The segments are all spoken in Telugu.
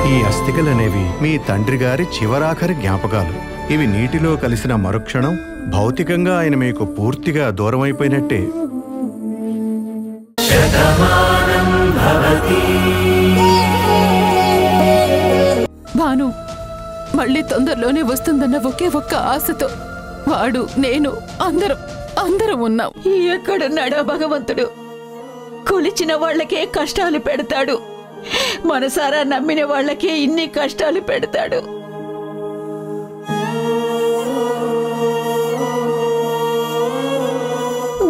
ఈ అస్థికలనేవి మీ తండ్రి గారి చివరాఖరి జ్ఞాపకాలు. ఇవి నీటిలో కలిసిన మరుక్షణం భౌతికంగా ఆయన మీకు పూర్తిగా దూరమైపోయినట్టే. భాను మళ్ళీ తొందరలోనే వస్తుందన్న ఒకే ఒక్క ఆశతో వాడు, నేను, అందరం ఉన్నాం. ఎక్కడున్నాడో భగవంతుడు. కొలిచిన వాళ్ళకే కష్టాలు పెడతాడు, మనసారా నమ్మిన వాళ్ళకే ఇన్ని కష్టాలు పెడతాడు.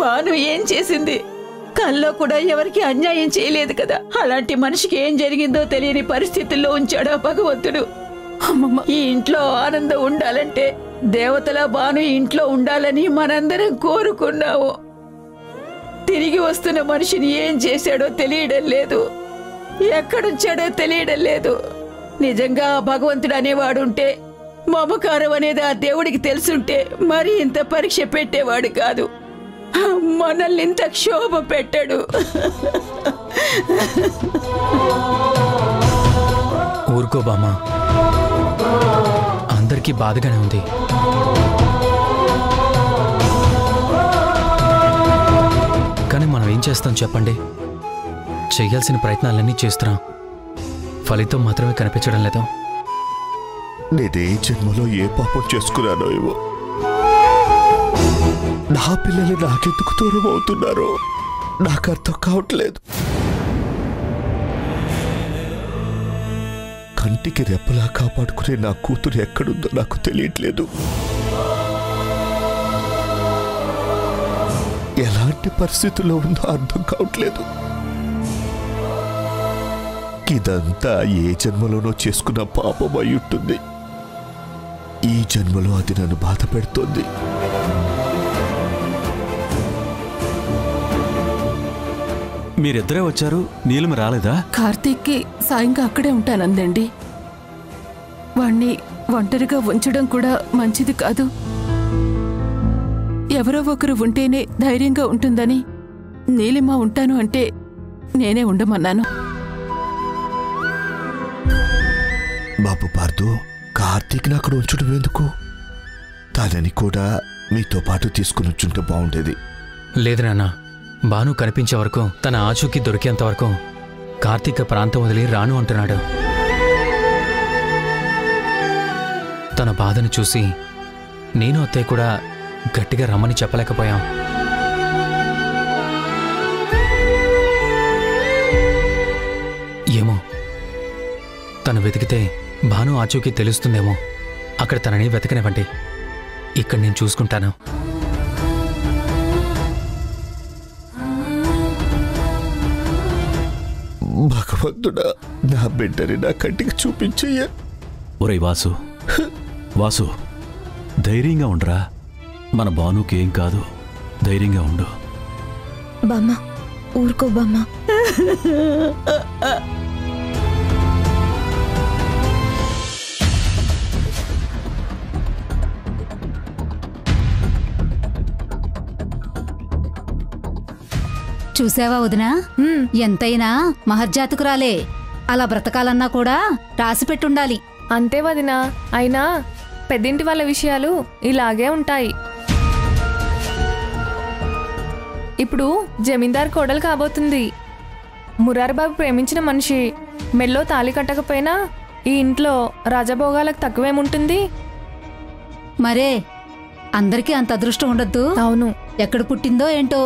భాను ఏం చేసింది? కల్లో కూడా ఎవరికి అన్యాయం చేయలేదు కదా. అలాంటి మనిషికి ఏం జరిగిందో తెలియని పరిస్థితుల్లో ఉంచాడా భగవంతుడు. ఈ ఇంట్లో ఆనందం ఉండాలంటే దేవతల భాను ఇంట్లో ఉండాలని మనందరం కోరుకున్నాము. తిరిగి వస్తున్న మనిషిని ఏం చేశాడో తెలియడం లేదు, ఎక్కడుంచాడో తెలియడం లేదు. నిజంగా భగవంతుడు అనేవాడుంటే, మమకారం అనేది ఆ దేవుడికి తెలుసుంటే మరి ఇంత పరీక్ష పెట్టేవాడు కాదు, మనల్ని ఇంత క్షోభ పెట్టాడు. ఊరుకో బామ్మా, అందరికీ బాధగానే ఉంది. కానీ మనం ఏం చేస్తాం చెప్పండి? చెయ్యాల్సిన ప్రయత్నాలన్నీ చేస్తున్నాం, ఫలితం మాత్రమే కనిపించడం లేదు. నేనే జన్మలో ఏ పాపం చేసుకున్నానో ఏమో, నా పిల్లలు నాకెందుకు దూరం అవుతున్నారో నాకు అర్థం కావట్లేదు. కంటికి రెప్పలా కాపాడుకునే నా కూతురు ఎక్కడుందో నాకు తెలియట్లేదు. ఎలాంటి పరిస్థితుల్లో ఉందో అర్థం కావట్లేదు. ఇదంతా ఏ జన్మలోనో చేసుకున్న పాపం అయి ఉంటుంది. ఈ జన్మలో అది నన్ను బాధ పెడుతోంది. మీరిద్దరే వచ్చారు, నీలిమ రాలేదా? కార్తీక్కి సాయంగా అక్కడే ఉంటానందండి. వాణ్ణి ఒంటరిగా ఉంచడం కూడా మంచిది కాదు. ఎవరో ఒకరు ఉంటేనే ధైర్యంగా ఉంటుందని నీలిమ ఉంటాను అంటే నేనే ఉండమన్నాను. బాబు పార్దు, కార్తీక్ని అక్కడ ఉంచడం ఎందుకు? తనని కూడా మీతో పాటు తీసుకుని వచ్చుంటే బాగుండేది. లేదు నాన్న, భాను కనిపించే వరకు, తన ఆచూకీ దొరికేంత వరకు కార్తీక్ ప్రాంతం వదిలి రాను అంటున్నాడు. తన బాధను చూసి నేను అత్తయ్య కూడా గట్టిగా రమ్మని చెప్పలేకపోయాం. ఏమో, తను వెతికితే భాను ఆచూకీ తెలుస్తుందేమో. అక్కడ తనని వెతకనివ్వండి, ఇక్కడ నేను చూసుకుంటాను. భగవంతుడా, నా బిడ్డని నా కంటికి చూపించయ్యా. ఒరేయ్ వాసు, వాసు, ధైర్యంగా ఉండరా. మన భానుకి ఏం కాదు, ధైర్యంగా ఉండు. బామ్మ, ఊరుకో బామ్మ. చూసావా వదినా, ఎంతైనా మహర్జాతకురాలే. అలా బ్రతకాలన్నా కూడా రాసిపెట్టుండాలి. అంతే వదినా, అయినా పెద్దింటి వాళ్ళ విషయాలు ఇలాగే ఉంటాయి. ఇప్పుడు జమీందార్ కోడలు కాబోతుంది. మురారిబాబు ప్రేమించిన మనిషి మెల్లో తాళి కట్టకపోయినా ఈ ఇంట్లో రాజభోగాలకు తక్కువేముంటుంది? మరే అందరికీ అంత అదృష్టం ఉండద్దు. అవును, ఎక్కడ పుట్టిందో ఏంటో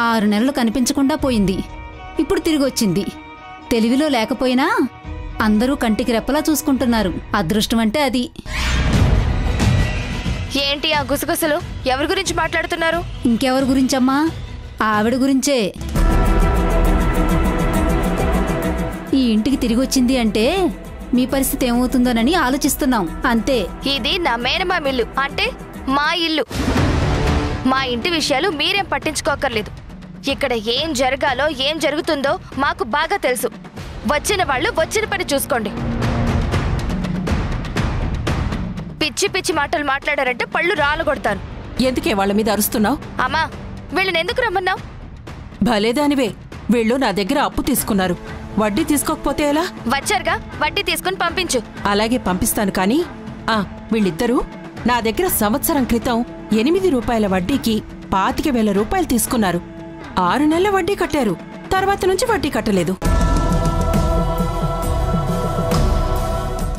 6 నెలలు కనిపించకుండా పోయింది, ఇప్పుడు తిరిగి వచ్చింది. తెలివిలో లేకపోయినా అందరూ కంటికి రెప్పలా చూసుకుంటున్నారు. అదృష్టం అంటే అది. ఏంటి ఆ గుసగుసలు? ఎవరి గురించి మాట్లాడుతున్నారు? ఇంకెవరి గురించమ్మా, ఆవిడ గురించే. ఈ ఇంటికి తిరిగి వచ్చింది అంటే మీ పరిస్థితి ఏమవుతుందోనని ఆలోచిస్తున్నాం, అంతే. ఇది నా మేనమామ ఇల్లు, అంటే మా ఇల్లు. మా ఇంటి విషయాలు మీరేం పట్టించుకోకర్లేదు. ఇక్కడ ఏం జరగాలో ఏం జరుగుతుందో మాకు బాగా తెలుసు. వచ్చిన వాళ్ళు వచ్చిన పని చూసుకోండి. పిచ్చి పిచ్చి మాటలు మాట్లాడారంటే పళ్ళు రాలగొడతాను. ఎందుకే వాళ్ళ మీద అరుస్తున్నావు? అమ్మా, వీళ్ళని ఎందుకు రమ్మన్నావు? భలేదానివే, వీళ్ళు నా దగ్గర అప్పు తీసుకున్నారు. వడ్డీ తీసుకోకపోతే ఎలా? వచ్చారుగా, వడ్డీ తీసుకుని పంపించు. అలాగే పంపిస్తాను కానీ వీళ్ళిద్దరూ నా దగ్గర సంవత్సరం క్రితం 8 రూపాయల వడ్డీకి 25,000 రూపాయలు తీసుకున్నారు. 6 నెలల వడ్డీ కట్టారు. తర్వాత నుంచి వడ్డీ కట్టలేదు.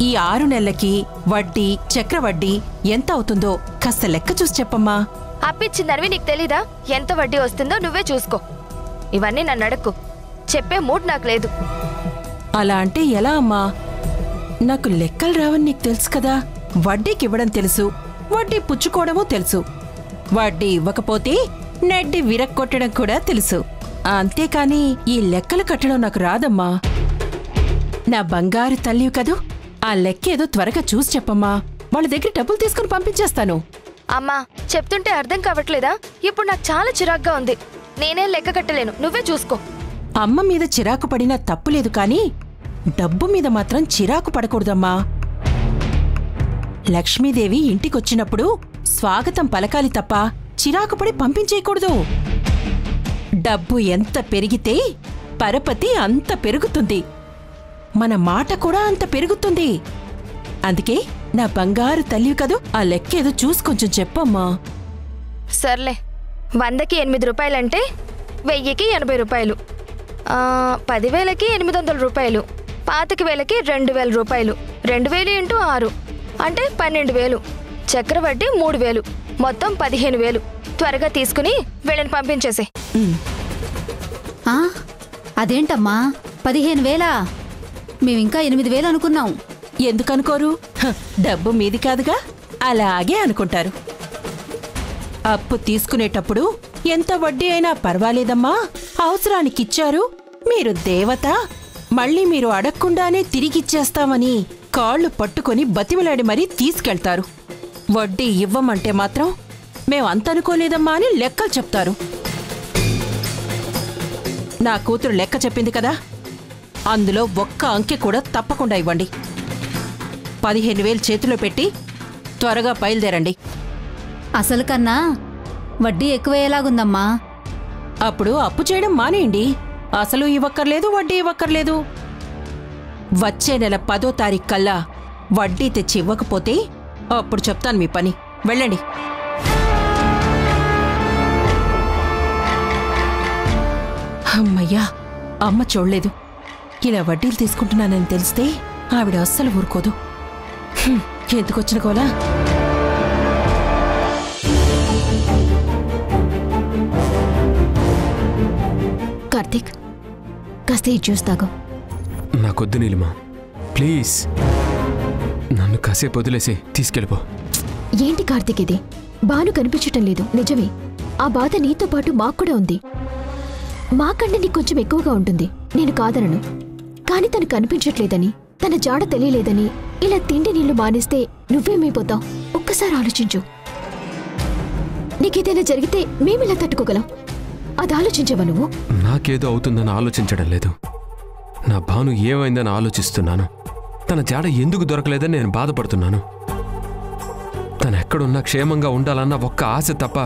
ఈ 6 నెలలకి వడ్డీ, చక్రవడ్డీ ఎంత అవుతుందో కాస్త లెక్క చూసి చెప్పమ్మా. అప్పిచ్చిందనివి నీకు తెలీదా? ఎంత వడ్డీ వస్తుందో నువ్వే చూసుకో. ఇవన్నీ నన్ను అడక్కు, చెప్పే మూడ్ నాకు లేదు. అలా అంటే ఎలా అమ్మా? నాకు లెక్కలు రావని నీకు తెలుసు కదా. వడ్డీకి ఇవ్వడం తెలుసు, వడ్డీ పుచ్చుకోవడమూ తెలుసు. వడ్డీ ఇవ్వకపోతే నెడ్డి విరక్కొట్టడం కూడా తెలుసు. అంతేకాని ఈ లెక్కలు కట్టడం నాకు రాదమ్మా. నా బంగారు తల్లివి కదూ, ఆ లెక్కేదో త్వరగా చూసి చెప్పమ్మా. వాళ్ళ దగ్గర డబ్బులు తీసుకుని పంపించేస్తాను. అమ్మా, చెప్తుంటే అర్థం కావట్లేదా? ఇప్పుడు నాకు చాలా చిరాగ్గా ఉంది. నేనే లెక్క కట్టలేను, నువ్వే చూసుకో. అమ్మ మీద చిరాకు పడినా తప్పులేదు కాని డబ్బు మీద మాత్రం చిరాకు పడకూడదమ్మా. లక్ష్మీదేవి ఇంటికొచ్చినప్పుడు స్వాగతం పలకాలి తప్ప చిరాకుపడి పంపించేయకూడదు. డబ్బు ఎంత పెరిగితే పరపతి అంత పెరుగుతుంది, మన మాట కూడా అంత పెరుగుతుంది. అందుకే నా బంగారు తల్లి కదూ, ఆ లెక్కేదో చూసి కొంచెం చెప్పమ్మా. సర్లే, 100కి 8 రూపాయలంటే 1000కి 80 రూపాయలు, 10,000కి 800 రూపాయలు, 25,000కి 2,000 రూపాయలు. 2,000 ఇంటూ 6 అంటే 12,000. చక్రవడ్డీ 3,000, మొత్తం 15,000. త్వరగా తీసుకుని వీళ్ళని పంపించేసే. అదేంటమ్మా 15,000? మేమింకా 8,000 అనుకున్నాం. ఎందుకనుకోరు? డబ్బు మీది కాదుగా, అలాగే అనుకుంటారు. అప్పు తీసుకునేటప్పుడు ఎంత వడ్డీ అయినా పర్వాలేదమ్మా, అవసరానికిచ్చారు, మీరు దేవత, మళ్ళీ మీరు అడగకుండానే తిరిగిచ్చేస్తామని కాళ్ళు పట్టుకొని బతిమలాడి మరీ తీసుకెళ్తారు. వడ్డీ ఇవ్వమంటే మాత్రం మేమంతనుకోలేదమ్మా అని లెక్కలు చెప్తారు. నా కూతురు లెక్క చెప్పింది కదా, అందులో ఒక్క అంకె కూడా తప్పకుండా ఇవ్వండి. 15,000 చేతిలో పెట్టి త్వరగా బయలుదేరండి. అసలు కన్నా వడ్డీ ఎక్కువయ్యేలాగుందమ్మా. అప్పుడు అప్పు చేయడం మానేయండి. అసలు ఇవ్వక్కర్లేదు, వడ్డీ ఇవ్వక్కర్లేదు. వచ్చే నెల 10వ తారీఖు కల్లా వడ్డీ తెచ్చి ఇవ్వకపోతే అప్పుడు చెప్తాను మీ పని. వెళ్ళండి. అమ్మయ్యా, అమ్మ చూడలేదు. ఇలా వడ్డీలు తీసుకుంటున్నానని తెలిస్తే ఆవిడ అస్సలు ఊరుకోదు. ఎందుకొచ్చిన కోలా? కార్తీక్, కాస్త ఈ జ్యూస్ తాగు. నాకొద్దు నీలిమా, ప్లీజ్ నన్ను కాసేపు వదిలేసి తీసుకెళ్ళిపో. ఏంటి కార్తీక్ ఇది? బాను కనిపించటం లేదు, నిజమే. ఆ బాధ నీతో పాటు మాకు కూడా ఉంది. మాకంటే నీకు కొంచెం ఎక్కువగా ఉంటుంది, నేను కాదనను. కాని తను కనిపించట్లేదని, తన జాడ తెలియలేదని ఇలా తిండి నీళ్లు మానేస్తే నువ్వేమైపోతావు? ఒక్కసారి ఆలోచించు. నీకేదైనా జరిగితే మేమిలా తట్టుకోగలం. అది ఆలోచించవా నువ్వు? నాకేదో అవుతుందని ఆలోచించడం లేదు. నా భాను ఏమైందని ఆలోచిస్తున్నాను. తన జాడ ఎందుకు దొరకలేదని నేను బాధపడుతున్నాను. తను ఎక్కడున్నా క్షేమంగా ఉండాలన్న ఒక్క ఆశ తప్ప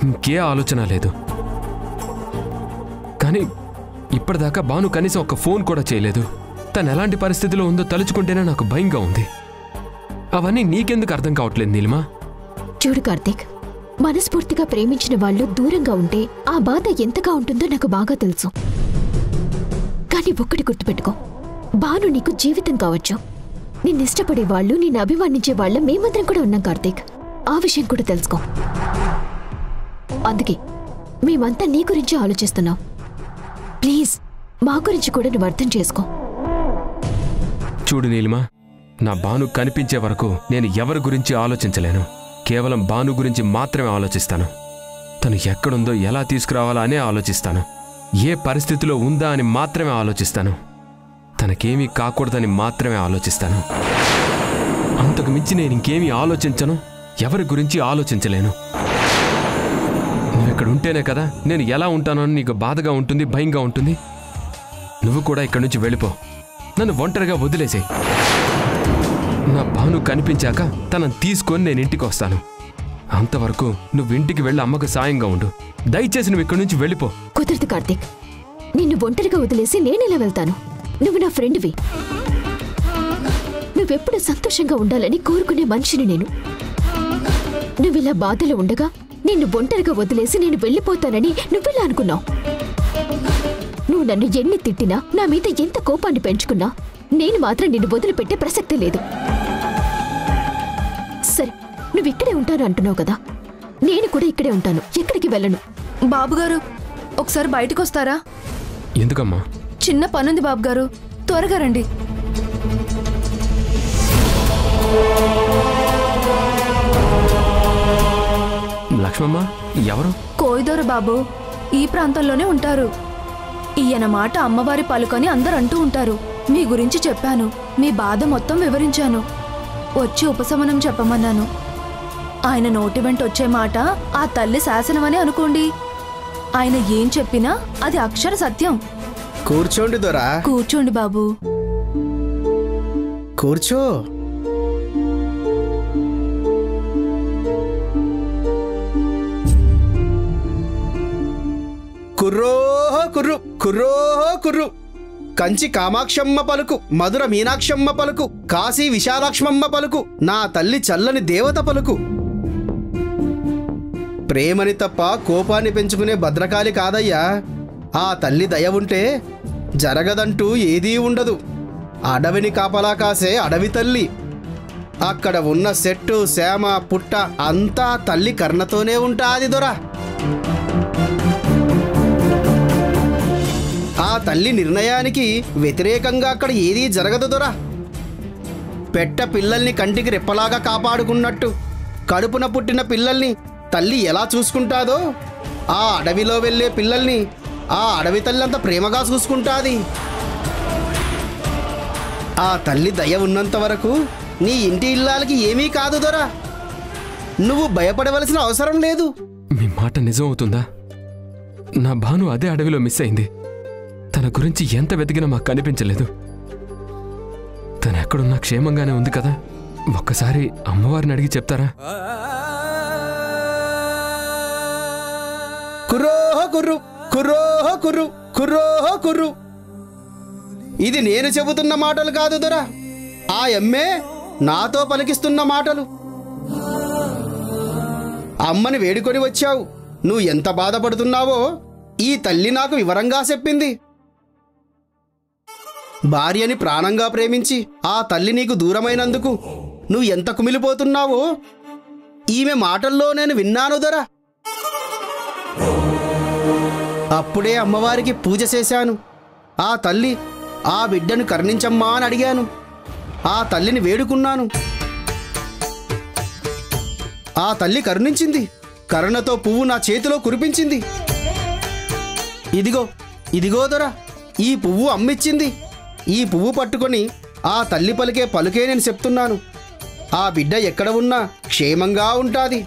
ఇంకే ఆలోచన లేదు. కానీ ఇప్పటిదాకా భాను కనీసం ఒక ఫోన్ కూడా చేయలేదు. తను ఎలాంటి పరిస్థితిలో ఉందో తలుచుకుంటేనే నాకు భయంగా ఉంది. అవన్నీ నీకెందుకు అర్థం కావట్లేదు నీలిమా? చూడు కార్తీక్, మనస్ఫూర్తిగా ప్రేమించిన వాళ్ళు దూరంగా ఉంటే ఆ బాధ ఎంతగా ఉంటుందో నాకు బాగా తెలుసు. కానీ ఒక్కటి గుర్తుపెట్టుకో, భాను నీకు జీవితం కావచ్చు. నిన్నిష్టపడే వాళ్ళు, నిన్ను అభిమానించే వాళ్ళ మేమందరం కూడా ఉన్నాం కార్తీక్. ఆ విషయం కూడా తెలుసుకో. అందుకే మేమంతా నీ గురించి ఆలోచిస్తున్నాం. ప్లీజ్ మా గురించి కూడా నువ్వు అర్థం చేసుకో. చూడు నీలిమా, నా భాను కనిపించే వరకు నేను ఎవరి గురించి ఆలోచించలేను. కేవలం భాను గురించి మాత్రమే ఆలోచిస్తాను. తను ఎక్కడుందో ఎలా తీసుకురావాలా అనే ఆలోచిస్తాను. ఏ పరిస్థితిలో ఉందా అని మాత్రమే ఆలోచిస్తాను. తనకేమీ కాకూడదని మాత్రమే ఆలోచిస్తాను. అంతకు మించి నేను ఇంకేమీ ఆలోచించను, ఎవరి గురించి ఆలోచించలేను. నువ్వు ఇక్కడ ఉంటేనే కదా నేను ఎలా ఉంటానో నీకు బాధగా ఉంటుంది, భయంగా ఉంటుంది. నువ్వు కూడా ఇక్కడి నుంచి వెళ్ళిపో. నన్ను ఒంటరిగా వదిలేసేయ్. నా భాను కనిపించాక తనని తీసుకొని నేను ఇంటికి వస్తాను. అంతవరకు నువ్వు ఇంటికి వెళ్ళి అమ్మకు సాయంగా ఉండు. దయచేసి నువ్వు ఇక్కడి నుంచి వెళ్ళిపో. కుదరదు కార్తీక్, నిన్ను ఒంటరిగా వదిలేసి నేనెలా వెళ్తాను? నువ్వు నా ఫ్రెండ్వి. నువ్వెప్పుడు సంతోషంగా ఉండాలని కోరుకునే మనిషిని నేను. నువ్విలా బాధలో ఉండగా నిన్ను ఒంటరిగా వదిలేసి నేను వెళ్ళిపోతానని నువ్వెలా అనుకున్నావు? నువ్వు నన్ను ఎన్ని తిట్టినా, నా మీద ఎంత కోపాన్ని పెంచుకున్నా నేను మాత్రం నిన్ను వదిలిపెట్టే ప్రసక్తి లేదు. సరే, నువ్వు ఇక్కడే ఉంటాను అంటున్నావు కదా, నేను కూడా ఇక్కడే ఉంటాను, ఎక్కడికి వెళ్ళను. బాబుగారు, ఒకసారి బయటకు వస్తారా? ఎందుకమ్మా? చిన్న పనుంది బాబుగారు, త్వరగా రండి. లక్ష్మమ్మ ఎవరు? కోయిదోర బాబు ఈ ప్రాంతంలోనే ఉంటారు. ఈయన మాట అమ్మవారి పలుకని అందరూ అంటూ ఉంటారు. మీ గురించి చెప్పాను, మీ బాధ మొత్తం వివరించాను. వచ్చి ఉపశమనం చెప్పమన్నాను. ఆయన నోటి వెంట వచ్చే మాట ఆ తల్లి శాసనమని అనుకోండి. ఆయన ఏం చెప్పినా అది అక్షర సత్యం. కూర్చోండి దొరా. కూర్చోండి బాబు. కూర్చో. కుర్రోహో కుర్రు, కుర్రోహో కుర్రు. కంచి కామాక్షమ్మ పలుకు, మధుర మీనాక్షమ్మ పలుకు, కాశీ విశాలాక్షమ్మ పలుకు, నా తల్లి చల్లని దేవత పలుకు. ప్రేమని తప్ప కోపాన్ని పెంచుకునే భద్రకాళి కాదయ్యా. ఆ తల్లి దయ ఉంటే జరగదంటూ ఏదీ ఉండదు. అడవిని కాపలా కాసే అడవి తల్లి. అక్కడ ఉన్న చెట్టు సేమ పుట్ట అంతా తల్లి కర్ణతోనే ఉంటాది దొరా. ఆ తల్లి నిర్ణయానికి వ్యతిరేకంగా అక్కడ ఏదీ జరగదు దొరా. పెట్ట పిల్లల్ని కంటికి రెప్పలాగా కాపాడుకున్నట్టు కడుపున పుట్టిన పిల్లల్ని తల్లి ఎలా చూసుకుంటాదో ఆ అడవిలో వెళ్ళే పిల్లల్ని ఆ అడవి తల్లి అంత ప్రేమగా చూసుకుంటాది. ఆ తల్లి దయ ఉన్నంత వరకు నీ ఇంటి ఇల్లాలకి ఏమీ కాదు దొరా. నువ్వు భయపడవలసిన అవసరం లేదు. మీ మాట నిజం అవుతుందా? నా భాను అదే అడవిలో మిస్ అయింది. తన గురించి ఎంత వెతికినా మాకు కనిపించలేదు. తను ఎక్కడున్నా క్షేమంగానే ఉంది కదా? ఒక్కసారి అమ్మవారిని అడిగి చెప్తారా? కుర్రోహో కుర్రు, కుర్రోహో కుర్రు, కుర్రోహో కుర్రు. ఇది నేను చెబుతున్న మాటలు కాదు దొరా. ఆ ఎమ్మే నాతో పలికిస్తున్న మాటలు. అమ్మని వేడుకొని వచ్చావు. నువ్వు ఎంత బాధపడుతున్నావో ఈ తల్లి నాకు వివరంగా చెప్పింది. భార్యని ప్రాణంగా ప్రేమించి ఆ తల్లి నీకు దూరమైనందుకు నువ్వు ఎంత కుమిలిపోతున్నావో ఈమె మాటల్లో నేను విన్నాను దొరా. అప్పుడే అమ్మవారికి పూజ చేశాను. ఆ తల్లి ఆ బిడ్డను కరుణించమ్మా అని అడిగాను. ఆ తల్లిని వేడుకున్నాను. ఆ తల్లి కరుణించింది. కరుణతో పువ్వు నా చేతిలో కురిపించింది. ఇదిగో ఇదిగో దొరా, ఈ పువ్వు అమ్మిచ్చింది. ఈ పువ్వు పట్టుకొని ఆ తల్లి పలికే పలుకే నేను చెప్తున్నాను. ఆ బిడ్డ ఎక్కడ ఉన్నా క్షేమంగా ఉంటాది.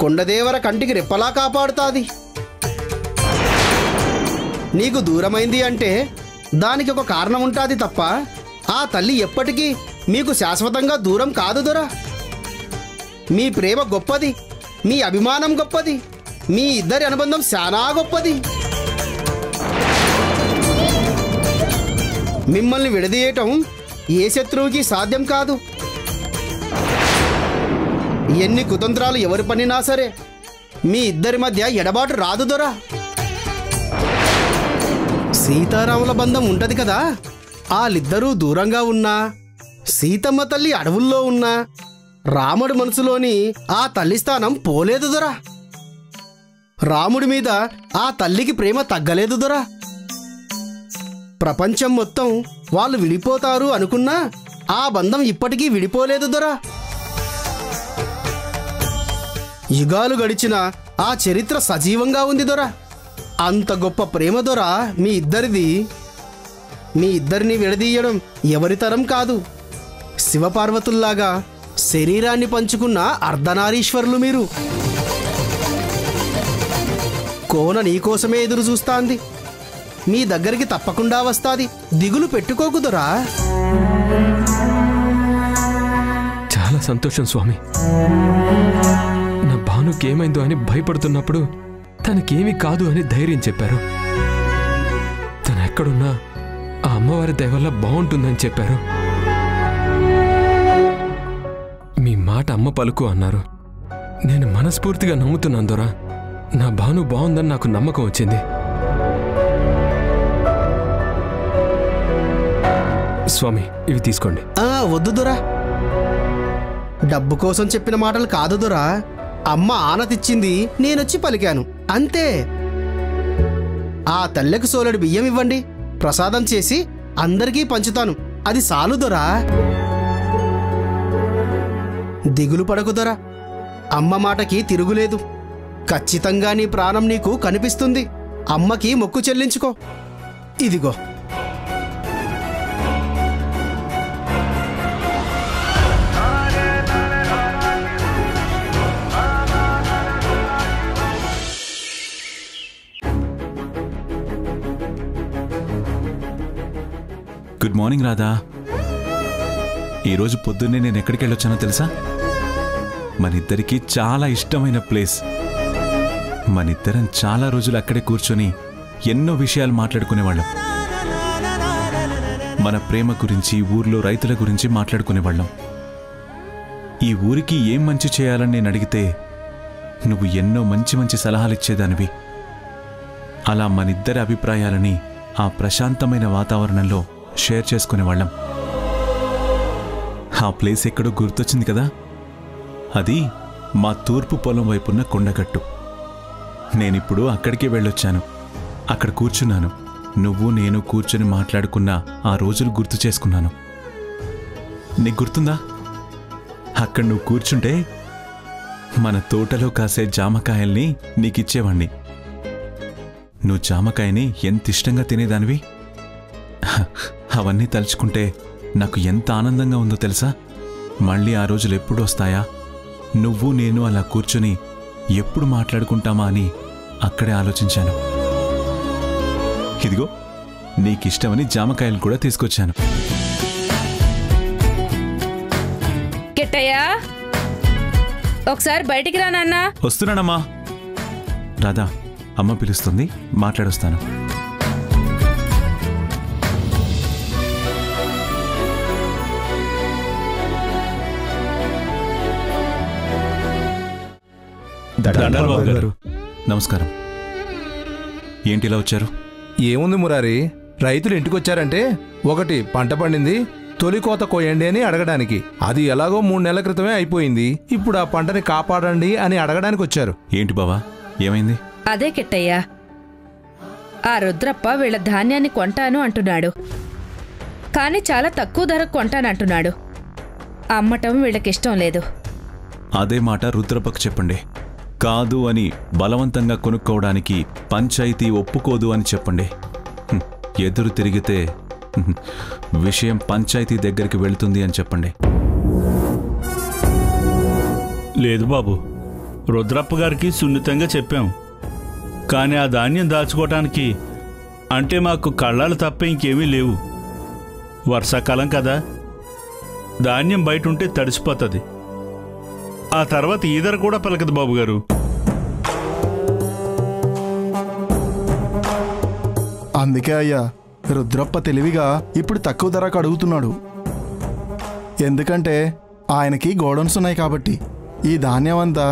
కొండదేవర కంటికి రెప్పలా కాపాడుతాది. నీకు దూరమైంది అంటే దానికి ఒక కారణం ఉంటుంది తప్ప ఆ తల్లి ఎప్పటికీ మీకు శాశ్వతంగా దూరం కాదు దొరా. మీ ప్రేమ గొప్పది, మీ అభిమానం గొప్పది, మీ ఇద్దరి అనుబంధం చాలా గొప్పది. మిమ్మల్ని విడదీయటం ఏ శత్రువుకి సాధ్యం కాదు. ఎన్ని కుతంత్రాలు ఎవరు పనినా సరే మీ ఇద్దరి మధ్య ఎడబాటు రాదు దొరా. సీతారాముల బంధం ఉంటది కదా, వాళ్ళిద్దరూ దూరంగా ఉన్నా, సీతమ్మ తల్లి అడవుల్లో ఉన్నా రాముడి మనసులోని ఆ తల్లి స్థానం పోలేదు దొరా. రాముడి మీద ఆ తల్లికి ప్రేమ తగ్గలేదు దొరా. ప్రపంచం మొత్తం వాళ్ళు విడిపోతారు అనుకున్నా ఆ బంధం ఇప్పటికీ విడిపోలేదు దొరా. యుగాలు గడిచిన ఆ చరిత్ర సజీవంగా ఉంది దొరా. అంత గొప్ప ప్రేమ దొరా మీ ఇద్దరిది. మీ ఇద్దరిని విడదీయడం ఎవరితరం కాదు. శివపార్వతుల్లాగా శరీరాన్ని పంచుకున్న అర్ధనారీశ్వరులు మీరు. కోన నీకోసమే ఎదురు చూస్తాంది. మీ దగ్గరికి తప్పకుండా వస్తాది. దిగులు పెట్టుకోకుదురా. చాలా సంతోషం స్వామి. నా భానుకేమైందో అని భయపడుతున్నప్పుడు తనకేమీ కాదు అని ధైర్యం చెప్పారు. తను ఎక్కడున్నా ఆ అమ్మవారి దయ వల్ల బాగుంటుందని చెప్పారు. మీ మాట అమ్మ పలుకు అన్నారు. నేను మనస్ఫూర్తిగా నమ్ముతున్నాను దొరా. నా భాను బాగుందని నాకు నమ్మకం వచ్చింది. స్వామి, ఇవి తీసుకోండి. వద్దు దొరా, డబ్బు కోసం చెప్పిన మాటలు కాదు దొరా. అమ్మ ఆనతిచ్చింది, నేనొచ్చి పలికాను అంతే. ఆ తల్లెకు సోలెడు బియ్యం ఇవ్వండి, ప్రసాదం చేసి అందరికీ పంచుతాను, అది సాలు దొరా. దిగులు పడకు దొరా, అమ్మ మాటకి తిరుగులేదు. ఖచ్చితంగా నీ ప్రాణం నీకు కనిపిస్తుంది. అమ్మకి మొక్కు చెల్లించుకో. ఇదిగో. Good morning Radha. ఈరోజు పొద్దున్నే నేను ఎక్కడికి వెళ్ళొచ్చానో తెలుసా? మనిద్దరికీ చాలా ఇష్టమైన ప్లేస్. మనిద్దరం చాలా రోజులు అక్కడే కూర్చొని ఎన్నో విషయాలు మాట్లాడుకునేవాళ్ళం. మన ప్రేమ గురించి, ఊర్లో రైతుల గురించి మాట్లాడుకునేవాళ్ళం. ఈ ఊరికి ఏం మంచి చేయాలని నేను అడిగితే నువ్వు ఎన్నో మంచి మంచి సలహాలిచ్చేదానివి. అలా మనిద్దరి అభిప్రాయాలని ఆ ప్రశాంతమైన వాతావరణంలో షేర్ చేసుకునేవాళ్ళం. ఆ ప్లేస్ ఎక్కడో గుర్తొచ్చింది కదా, అది మా తూర్పు పొలం వైపున్న కొండగట్టు. నేనిప్పుడు అక్కడికే వెళ్ళొచ్చాను. అక్కడ కూర్చున్నాను. నువ్వు నేను కూర్చొని మాట్లాడుకున్న ఆ రోజులు గుర్తు చేసుకున్నాను. నీకు గుర్తుందా? అక్కడ నువ్వు కూర్చుంటే మన తోటలో కాసే జామకాయల్ని నీకిచ్చేవాణ్ణి. నువ్వు జామకాయని ఎంత ఇష్టంగా తినేదానివి. అవన్నీ తలుచుకుంటే నాకు ఎంత ఆనందంగా ఉందో తెలుసా? మళ్ళీ ఆ రోజులు ఎప్పుడు వస్తాయా, నువ్వు నేను అలా కూర్చుని ఎప్పుడు మాట్లాడుకుంటామా అని అక్కడే ఆలోచించాను. ఇదిగో నీకిష్టమని జామకాయలు కూడా తీసుకొచ్చాను. కిట్టయ్యా, ఒకసారి బయటికి రా నాన్నా. వస్తున్నానమ్మా. రాధా, అమ్మ పిలుస్తుంది, మాట్లాడొస్తాను. నమస్కారం. ఏంటి ఇలా వచ్చారు? ఏముంది మురారి, రైతులు ఇంటికొచ్చారంటే ఒకటి పంట పండింది, తొలి కోత కోయండి అని అడగడానికి. అది ఎలాగో 3 నెలల క్రితమే అయిపోయింది. ఇప్పుడు ఆ పంటని కాపాడండి అని అడగడానికి వచ్చారు. ఏంటి బావా, ఏమైంది? అదే కిట్టయ్యా, ఆ రుద్రప్ప వీళ్ళ ధాన్యాన్ని కొంటాను అంటున్నాడు. కానీ చాలా తక్కువ ధరకు కొంటానంటున్నాడు. అమ్మటం వీళ్ళకిష్టం లేదు. అదే మాట రుద్రప్పకు చెప్పండి. కాదు అని బలవంతంగా కొనుక్కోవడానికి పంచాయతీ ఒప్పుకోదు అని చెప్పండి. ఎదురు తిరిగితే విషయం పంచాయతీ దగ్గరికి వెళుతుంది అని చెప్పండి. లేదు బాబు, రుద్రప్ప గారికి సున్నితంగా చెప్పాం. కానీ ఆ ధాన్యం దాచుకోవటానికి అంటే మాకు కళ్ళాలు తప్ప ఇంకేమీ లేవు. వర్షాకాలం కదా, ధాన్యం బయట ఉంటే తడిసిపోతుంది. ఆ తర్వాత ఈదర కూడా పలకదు బాబుగారు. అందుకే అయ్యా, రుద్రప్ప తెలివిగా ఇప్పుడు తక్కువ ధరకు అడుగుతున్నాడు. ఎందుకంటే ఆయనకి గోడౌన్స్ ఉన్నాయి కాబట్టి ఈ ధాన్యం అంతా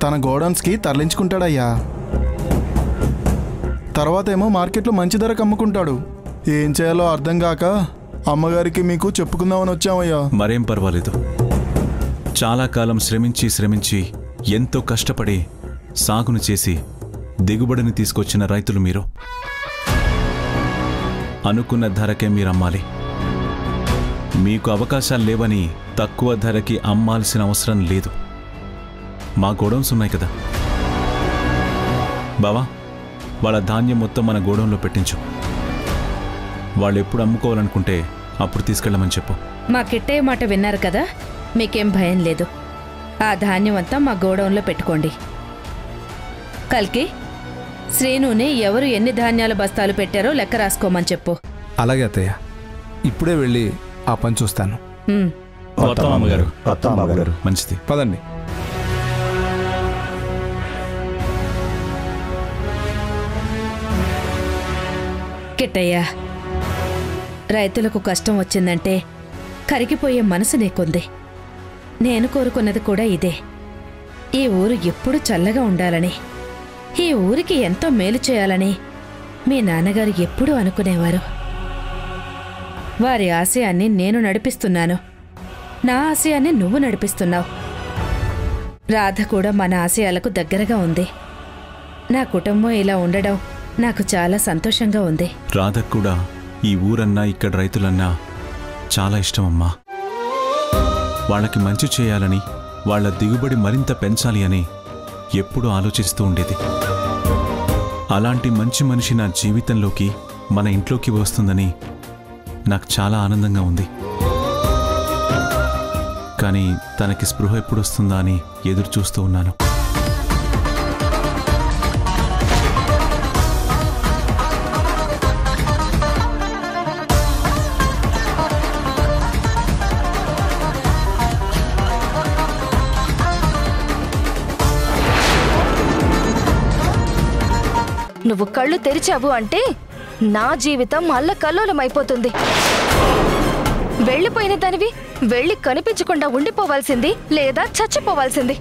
తన గోడౌన్స్కి తరలించుకుంటాడయ్యా. తర్వాత ఏమో మార్కెట్లో మంచి ధరకు అమ్ముకుంటాడు. ఏం చేయాలో అర్థం కాక అమ్మగారికి మీకు చెప్పుకుందామని వచ్చామయ్యా. మరేం పర్వాలేదు. చాలా కాలం శ్రమించి ఎంతో కష్టపడి సాగును చేసి దిగుబడిని తీసుకొచ్చిన రైతులు మీరు. అనుకున్న ధరకే మీరు అమ్మాలి. మీకు అవకాశాలు లేవని తక్కువ ధరకి అమ్మాల్సిన అవసరం లేదు. మా గోడౌన్స్ ఉన్నాయి కదా బావా, వాళ్ళ ధాన్యం మొత్తం మన గోడౌన్లో పెట్టించు. వాళ్ళు ఎప్పుడు అమ్ముకోవాలనుకుంటే అప్పుడు తీసుకెళ్ళమని చెప్పు. మా కిట్టయ్య మాట విన్నారు కదా, మీకేం భయం లేదు. ఆ ధాన్యం అంతా మా గోడౌన్లో పెట్టుకోండి. కల్కి, శ్రీనుని ఎవరు ఎన్ని ధాన్యాల బస్తాలు పెట్టారో లెక్క రాసుకోమని చెప్పు. అలాగే అత్తయ్య, ఇప్పుడే వెళ్ళి ఆ పని చూస్తాను. మంచిది, పదండి. కిట్టయ్య, రైతులకు కష్టం వచ్చిందంటే కరిగిపోయే మనసు నీకుంది. నేను కోరుకున్నది కూడా ఇదే. ఈ ఊరు ఎప్పుడూ చల్లగా ఉండాలని, ఈ ఊరికి ఎంతో మేలు చేయాలని మీ నాన్నగారు ఎప్పుడూ అనుకునేవారు. వారి ఆశయాన్ని నేను నడిపిస్తున్నాను, నా ఆశయాన్ని నువ్వు నడిపిస్తున్నావు. రాధ కూడా మన ఆశయాలకు దగ్గరగా ఉంది. నా కుటుంబం ఇలా ఉండడం నాకు చాలా సంతోషంగా ఉంది. రాధకు కూడా ఈ ఊరన్నా ఇక్కడ రైతులన్నా చాలా ఇష్టమమ్మా. వాళ్ళకి మంచి చేయాలని, వాళ్ళ దిగుబడి మరింత పెంచాలి అని ఎప్పుడూ ఆలోచిస్తూ ఉండేది. అలాంటి మంచి మనిషి నా జీవితంలోకి, మన ఇంట్లోకి వస్తుందని నాకు చాలా ఆనందంగా ఉంది. కానీ తనకి స్పృహ ఎప్పుడొస్తుందా అని ఎదురు చూస్తూ ఉన్నాను. నువ్వు కళ్ళు తెరిచావు అంటే నా జీవితం అల్లకల్లోలమైపోతుంది. వెళ్ళిపోయిన దానివి వెళ్ళి కనిపించకుండా ఉండిపోవాల్సింది లేదా చచ్చిపోవాల్సింది.